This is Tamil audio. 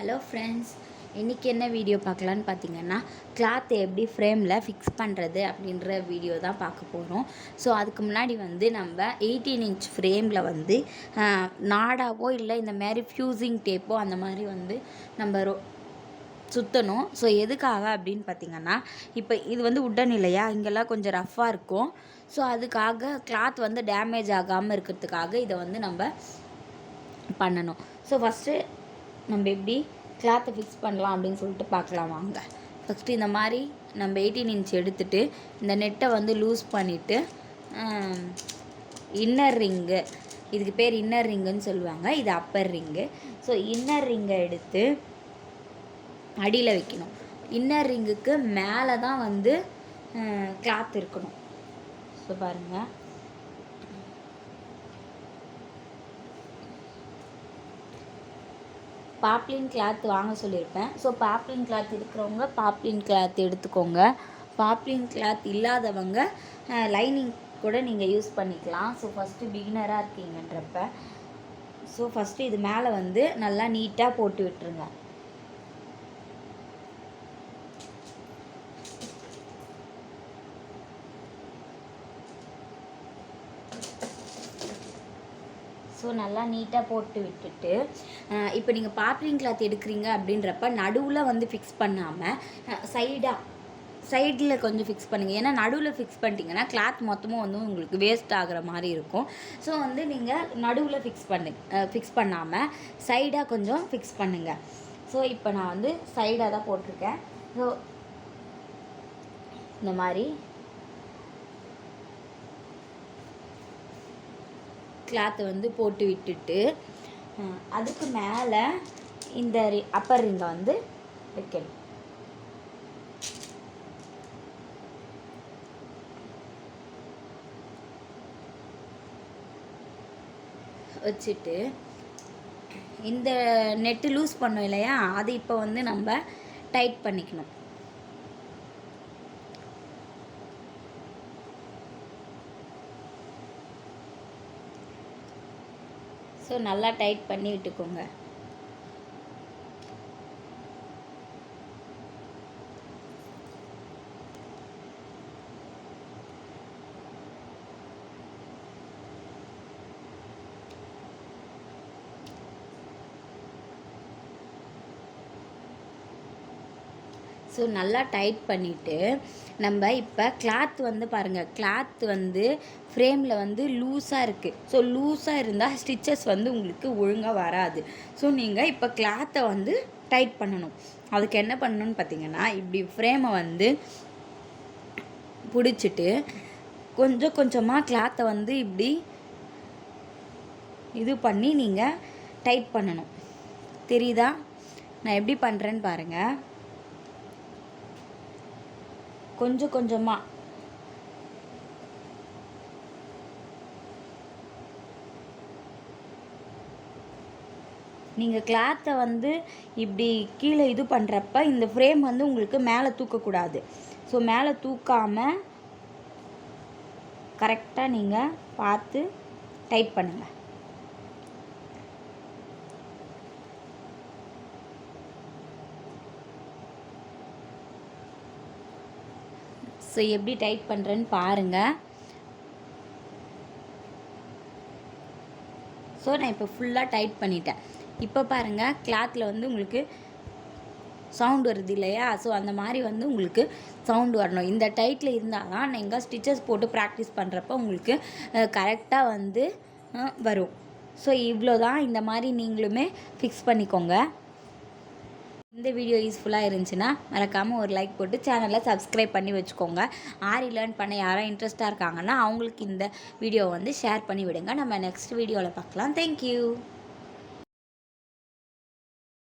ஹலோ ஃப்ரெண்ட்ஸ், இன்றைக்கி என்ன வீடியோ பார்க்கலான்னு பார்த்தீங்கன்னா, கிளாத்தை எப்படி ஃப்ரேமில் ஃபிக்ஸ் பண்ணுறது அப்படின்ற வீடியோ தான் பார்க்க போகிறோம். ஸோ அதுக்கு முன்னாடி வந்து நம்ம 18 இன்ச் ஃப்ரேமில் வந்து நாடாவோ இல்லை இந்த மாதிரி ஃப்யூசிங் டேப்போ அந்த மாதிரி வந்து நம்ம சுற்றணும். ஸோ எதுக்காக அப்படின்னு பார்த்திங்கன்னா, இப்போ இது வந்து உட்டன் இல்லையா, இங்கெல்லாம் கொஞ்சம் ரஃப்பாக இருக்கும். ஸோ அதுக்காக கிளாத் வந்து டேமேஜ் ஆகாமல் இருக்கிறதுக்காக இதை வந்து நம்ம பண்ணணும். ஸோ ஃபஸ்ட்டு நம்ம எப்படி கிளாத்தை ஃபிக்ஸ் பண்ணலாம் அப்படின்னு சொல்லிட்டு பார்க்கலாம் வாங்க. ஃபஸ்ட்டு இந்த மாதிரி நம்ம 18 இன்ச் எடுத்துகிட்டு இந்த நெட்டை வந்து லூஸ் பண்ணிவிட்டு இன்னர் ரிங்கு, இதுக்கு பேர் இன்னர் ரிங்குன்னு சொல்லுவாங்க, இது அப்பர் ரிங்கு. ஸோ இன்னர் ரிங்கை எடுத்து அடியில் வைக்கணும். இன்னர் ரிங்குக்கு மேலே தான் வந்து கிளாத் இருக்கணும். ஸோ பாருங்கள், பாப்ளின் கிளாத் வாங்க சொல்லியிருப்பேன். ஸோ பாப்ளின் கிளாத் இருக்கிறவங்க பாப்ளின் கிளாத் எடுத்துக்கோங்க. பாப்ளின் கிளாத் இல்லாதவங்க லைனிங் கூட நீங்கள் யூஸ் பண்ணிக்கலாம். ஸோ ஃபஸ்ட்டு பிகினராக இருக்கீங்கன்றப்ப ஃபஸ்ட்டு இது மேலே வந்து நல்லா நீட்டாக போட்டு விட்டுருங்க. ஸோ நல்லா நீட்டாக போட்டு விட்டுட்டு இப்போ நீங்கள் பாப்ளின் கிளாத் எடுக்கிறீங்க அப்படின்றப்ப நடுவில் வந்து ஃபிக்ஸ் பண்ணாமல் சைடில் கொஞ்சம் ஃபிக்ஸ் பண்ணுங்கள். ஏன்னா நடுவில் ஃபிக்ஸ் பண்ணிட்டீங்கன்னா கிளாத் மொத்தமும் வந்து உங்களுக்கு வேஸ்ட் ஆகிற மாதிரி இருக்கும். ஸோ வந்து நீங்கள் நடுவில் ஃபிக்ஸ் பண்ணாமல் சைடாக கொஞ்சம் ஃபிக்ஸ் பண்ணுங்கள். ஸோ இப்போ நான் வந்து சைடாக தான் போட்டிருக்கேன். ஸோ இந்த மாதிரி கிளாத்தை வந்து போட்டு விட்டுட்டு அதுக்கு மேலே இந்த அப்பர் ரிங்கை வந்து வைக்கணும். வச்சுட்டு இந்த நெட்டு லூஸ் பண்ணோம் இல்லையா, அது இப்போ வந்து நம்ம டைட் பண்ணிக்கணும். ஸோ நல்லா டைட் பண்ணி விட்டுக்கோங்க. ஸோ நல்லா டைட் பண்ணிவிட்டு நம்ம இப்போ கிளாத் வந்து பாருங்கள், கிளாத் வந்து ஃப்ரேமில் வந்து லூஸாக இருக்குது. ஸோ லூஸாக இருந்தால் ஸ்டிச்சஸ் வந்து உங்களுக்கு ஒழுங்காக வராது. ஸோ நீங்கள் இப்போ கிளாத்தை வந்து டைட் பண்ணணும். அதுக்கு என்ன பண்ணணும்னு பார்த்தீங்கன்னா, இப்படி ஃப்ரேமை வந்து பிடிச்சிட்டு கொஞ்சம் கொஞ்சமாக கிளாத்தை வந்து இப்படி இது பண்ணி நீங்கள் டைட் பண்ணணும். தெரியுதா? நான் எப்படி பண்ணுறேன்னு பாருங்கள். கொஞ்சம் கொஞ்சமாக நீங்கள் கிளாத்தை வந்து இப்படி கீழே இது பண்ணுறப்ப இந்த ஃப்ரேம் வந்து உங்களுக்கு மேலே தூக்கக்கூடாது. ஸோ மேலே தூக்காமல் கரெக்டாக நீங்கள் பார்த்து டைட் பண்ணுங்கள். ஸோ எப்படி டைட் பண்ணுறேன்னு பாருங்கள். ஸோ நான் இப்போ ஃபுல்லாக டைட் பண்ணிட்டேன். இப்போ பாருங்கள், கிளாத்தில் வந்து உங்களுக்கு சவுண்ட் வருது இல்லையா? ஸோ அந்த மாதிரி வந்து உங்களுக்கு சவுண்டு வரணும். இந்த டைட்டில் இருந்தால் தான் நீங்கள் ஸ்டிச்சஸ் போட்டு ப்ராக்டிஸ் பண்ணுறப்ப உங்களுக்கு கரெக்டாக வந்து வரும். ஸோ இவ்வளோ தான். இந்த மாதிரி நீங்களுமே ஃபிக்ஸ் பண்ணிக்கோங்க. இந்த வீடியோ யூஸ்ஃபுல்லாக இருந்துச்சுன்னா மறக்காமல் ஒரு லைக் போட்டு சேனலை சப்ஸ்கிரைப் பண்ணி வச்சுக்கோங்க. ஆரி லேர்ன் பண்ண யாரும் இன்ட்ரெஸ்ட்டாக இருக்காங்கன்னா அவங்களுக்கு இந்த வீடியோவை வந்து ஷேர் பண்ணி விடுங்க. நம்ம நெக்ஸ்ட் வீடியோவில் பார்க்கலாம். தேங்க்யூ.